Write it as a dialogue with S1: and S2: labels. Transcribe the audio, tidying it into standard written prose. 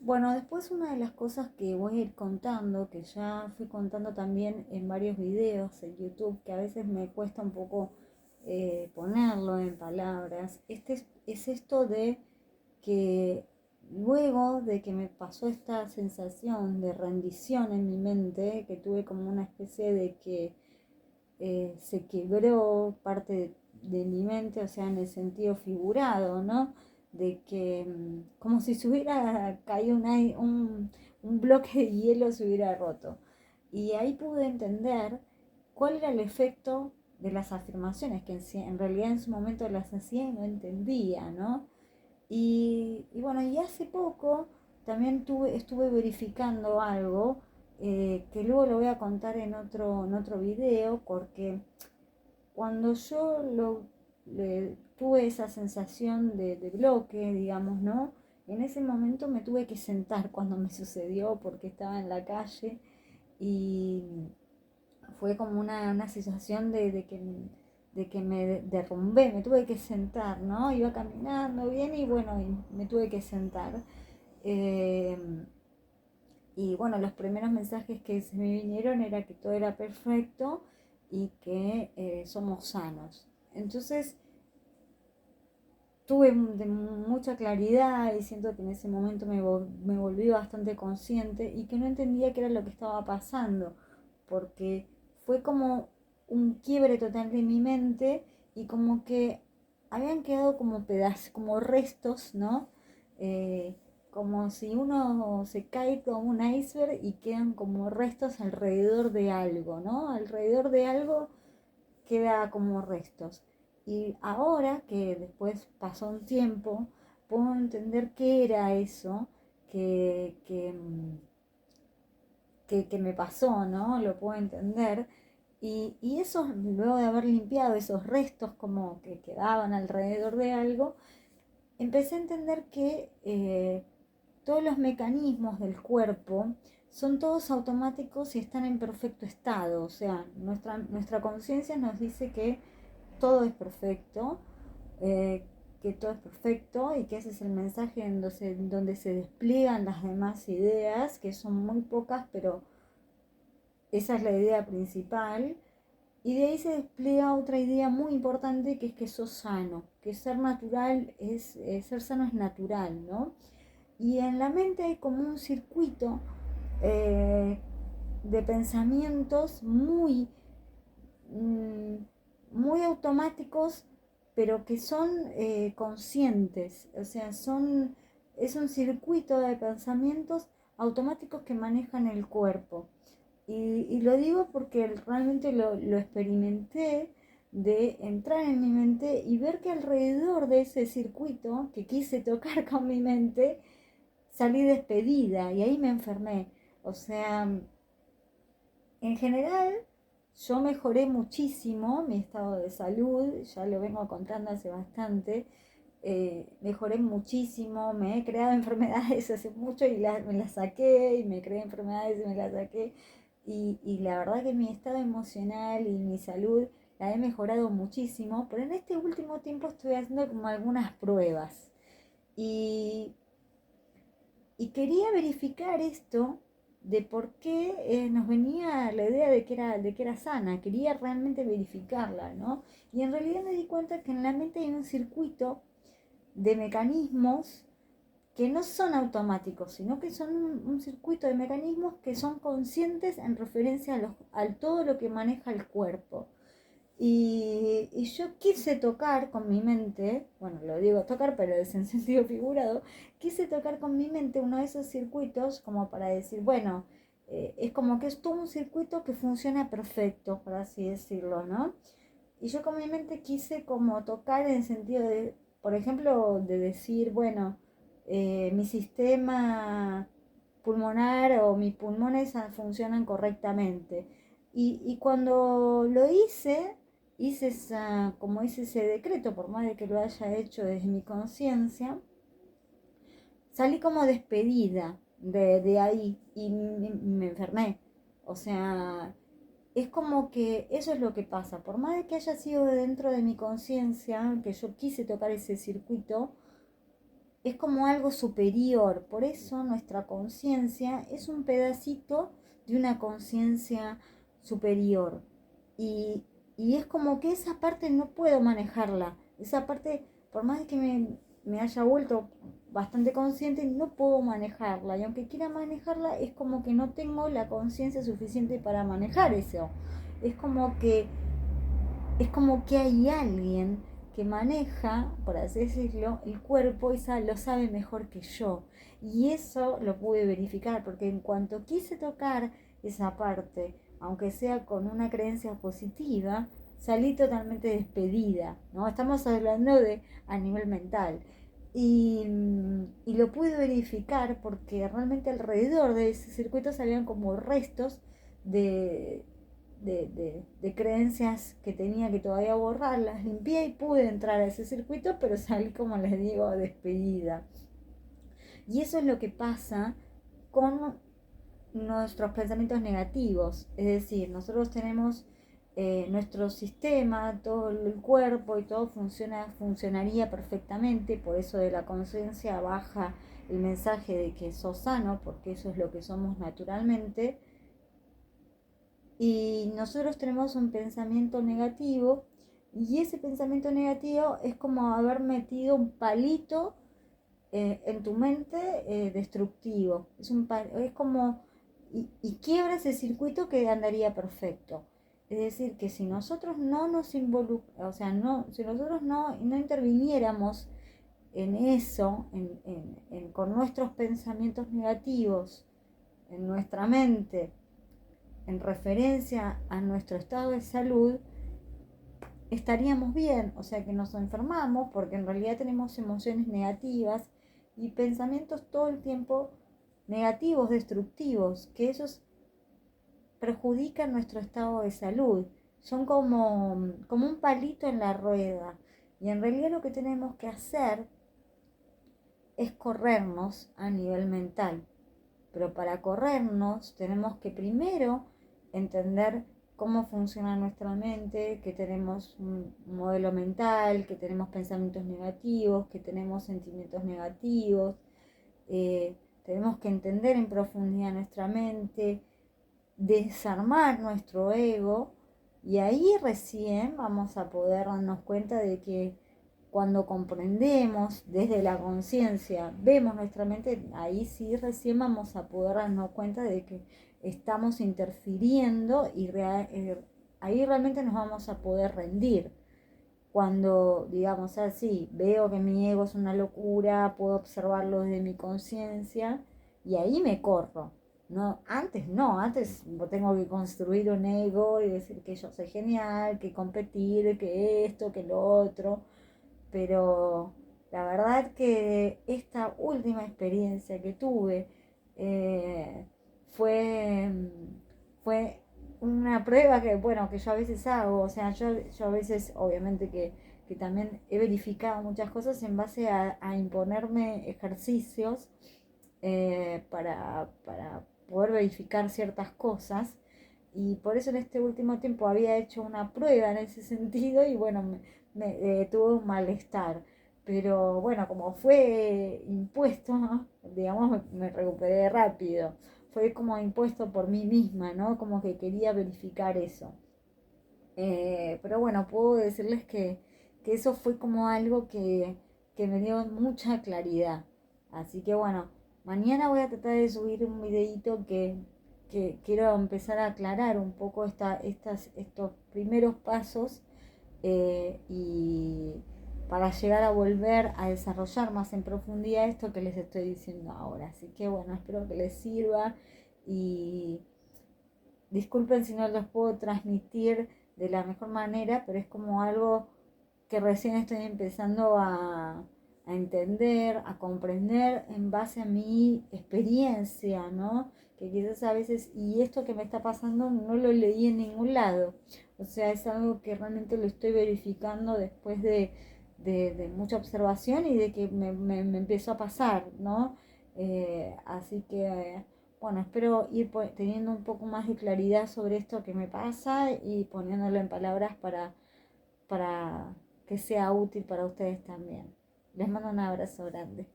S1: Bueno, después una de las cosas que voy a ir contando, que ya fui contando también en varios videos en YouTube, que a veces me cuesta un poco ponerlo en palabras, es esto de que luego de que me pasó esta sensación de rendición en mi mente, que tuve como una especie de que se quebró parte de mi mente, o sea, en el sentido figurado, ¿no? De que como si se hubiera caído un bloque de hielo se hubiera roto. Y ahí pude entender cuál era el efecto de las afirmaciones, que en realidad en su momento las hacía y no entendía, ¿no? Y bueno, y hace poco también estuve verificando algo que luego lo voy a contar en otro video, porque cuando tuve esa sensación de bloque, digamos, ¿no? En ese momento me tuve que sentar cuando me sucedió porque estaba en la calle y fue como una sensación de que me derrumbé, me tuve que sentar, ¿no? Iba caminando bien y bueno, y me tuve que sentar. Eh, y bueno, los primeros mensajes que se me vinieron era que todo era perfecto y que somos sanos. Entonces tuve de mucha claridad y siento que en ese momento me volví bastante consciente y que no entendía qué era lo que estaba pasando, porque fue como un quiebre total de mi mente y como que habían quedado como pedazos, como restos, ¿no? Eh, Como si uno se cae con un iceberg y quedan como restos alrededor de algo, ¿no? Alrededor de algo queda como restos. Y ahora que después pasó un tiempo, puedo entender qué era eso que me pasó, ¿no? Lo puedo entender. Y eso, luego de haber limpiado esos restos como que quedaban alrededor de algo, empecé a entender que todos los mecanismos del cuerpo son todos automáticos y están en perfecto estado. O sea, nuestra conciencia nos dice que todo es perfecto, eh, que todo es perfecto y que ese es el mensaje donde se despliegan las demás ideas, que son muy pocas, pero esa es la idea principal. Y de ahí se despliega otra idea muy importante que es que sos sano, que ser sano es natural, ¿no? Y en la mente hay como un circuito eh, de pensamientos mm, muy automáticos, pero que son conscientes, o sea, es un circuito de pensamientos automáticos que manejan el cuerpo. Y lo digo porque realmente lo experimenté de entrar en mi mente y ver que alrededor de ese circuito que quise tocar con mi mente, salí despedida y ahí me enfermé. O sea, en general, yo mejoré muchísimo mi estado de salud, ya lo vengo contando hace bastante. Mejoré muchísimo, me he creado enfermedades hace mucho y me las saqué, y me creé enfermedades y me las saqué. Y la verdad que mi estado emocional y mi salud la he mejorado muchísimo, pero en este último tiempo estoy haciendo como algunas pruebas. Y y quería verificar esto de por qué nos venía la idea de que era sana. Quería realmente verificarla, ¿no? Y en realidad me di cuenta que en la mente hay un circuito de mecanismos que no son automáticos, sino que son un circuito de mecanismos que son conscientes en referencia a todo lo que maneja el cuerpo. Y yo quise tocar con mi mente, bueno, lo digo tocar, pero es en sentido figurado, quise tocar con mi mente uno de esos circuitos como para decir, bueno, es como que es todo un circuito que funciona perfecto, por así decirlo, ¿no? Y yo con mi mente quise como tocar en el sentido de, por ejemplo, de decir, bueno, mi sistema pulmonar o mis pulmones funcionan correctamente. Y cuando lo como hice ese decreto, por más de que lo haya hecho desde mi conciencia, salí como despedida de ahí y me enfermé. O sea, es como que eso es lo que pasa. Por más de que haya sido dentro de mi conciencia, que yo quise tocar ese circuito, es como algo superior. Por eso nuestra conciencia es un pedacito de una conciencia superior. Y, y es como que esa parte no puedo manejarla. Esa parte, por más que me haya vuelto bastante consciente, no puedo manejarla. Y aunque quiera manejarla, es como que no tengo la conciencia suficiente para manejar eso. Es como que es como que hay alguien que maneja, por así decirlo, el cuerpo y lo sabe mejor que yo. Y eso lo pude verificar, porque en cuanto quise tocar esa parte, aunque sea con una creencia positiva, salí totalmente despedida, ¿no? Estamos hablando de a nivel mental. Y lo pude verificar porque realmente alrededor de ese circuito salían como restos de, de creencias que tenía que todavía borrar, las limpié y pude entrar a ese circuito, pero salí, como les digo, despedida. Y eso es lo que pasa con nuestros pensamientos negativos. Es decir, nosotros tenemos nuestro sistema, todo el cuerpo y todo funcionaría perfectamente, por eso de la conciencia baja el mensaje de que sos sano, porque eso es lo que somos naturalmente. Y nosotros tenemos un pensamiento negativo y ese pensamiento negativo es como haber metido un palito en tu mente destructivo. Es como, y quiebra ese circuito que andaría perfecto. Es decir, que si nosotros no nos involucramos, o sea, no, si nosotros no interviniéramos en eso, con nuestros pensamientos negativos, en nuestra mente, en referencia a nuestro estado de salud, estaríamos bien, o sea que nos enfermamos porque en realidad tenemos emociones negativas y pensamientos todo el tiempo negativos, destructivos, que esos perjudican nuestro estado de salud. Son como un palito en la rueda. Y en realidad lo que tenemos que hacer es corrernos a nivel mental. Pero para corrernos tenemos que primero entender cómo funciona nuestra mente, que tenemos un modelo mental, que tenemos pensamientos negativos, que tenemos sentimientos negativos. Tenemos que entender en profundidad nuestra mente, desarmar nuestro ego y ahí recién vamos a poder darnos cuenta de que cuando comprendemos desde la conciencia, vemos nuestra mente, ahí sí recién vamos a poder darnos cuenta de que estamos interfiriendo y ahí realmente nos vamos a poder rendir. Cuando, digamos así, veo que mi ego es una locura, puedo observarlo desde mi conciencia y ahí me corro. No, antes tengo que construir un ego y decir que yo soy genial, que competir, que esto, que lo otro. Pero la verdad que esta última experiencia que tuve eh, fue, fue una prueba que, bueno, que yo a veces hago. O sea, yo a veces, obviamente que también he verificado muchas cosas en base a imponerme ejercicios para poder verificar ciertas cosas. Y por eso en este último tiempo había hecho una prueba en ese sentido y bueno, tuve un malestar. Pero bueno, como fue impuesto, ¿no? Digamos, me recuperé rápido. Fue como impuesto por mí misma, ¿no? Como que quería verificar eso. Pero bueno, puedo decirles que eso fue como algo que me dio mucha claridad. Así que bueno, mañana voy a tratar de subir un videito que quiero empezar a aclarar un poco estos primeros pasos y para llegar a volver a desarrollar más en profundidad esto que les estoy diciendo ahora. Así que bueno, espero que les sirva y disculpen si no los puedo transmitir de la mejor manera, pero es como algo que recién estoy empezando a entender, a comprender en base a mi experiencia, ¿no? Que quizás a veces, y esto que me está pasando no lo leí en ningún lado. O sea, es algo que realmente lo estoy verificando después de mucha observación y de que me empezó a pasar, ¿no? Así que, bueno, espero ir teniendo un poco más de claridad sobre esto que me pasa y poniéndolo en palabras para que sea útil para ustedes también. Les mando un abrazo grande.